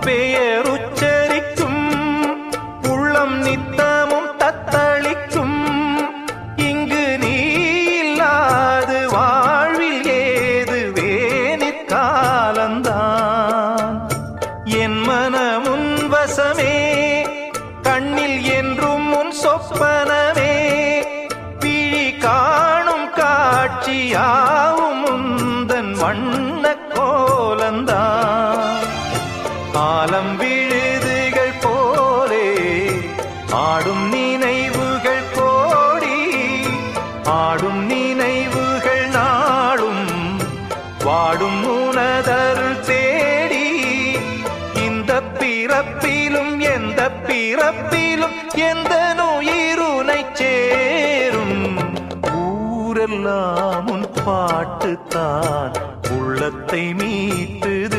பெயருச்சரிக்கும் உள்ளம் நித்தமும் தத்தளிக்கும். இங்கு நீ இல்லாது வாழ்வில் ஏது வேனிற் காலந்தான். என் மனமுன் வசமே, கண்ணில் என்றும் உன் சொப்பனமே, விழி காணும் காட்சியாவும் உந்தன் வண்ண கோலந்தான். ஆலம் விழுதுகள் போலே ஆடும் நினைவுகள் கோடி, ஆடும் நினைவுகள் நாளும் வாடும் உனதருள் தேடி. இந்த பிறப்பிலும் எந்த பிறப்பிலும் எந்த நுயிருனை சேரும். ஊரெல்லாம் உன் பாட்டுத்தான் உள்ளத்தை மீட்டுது.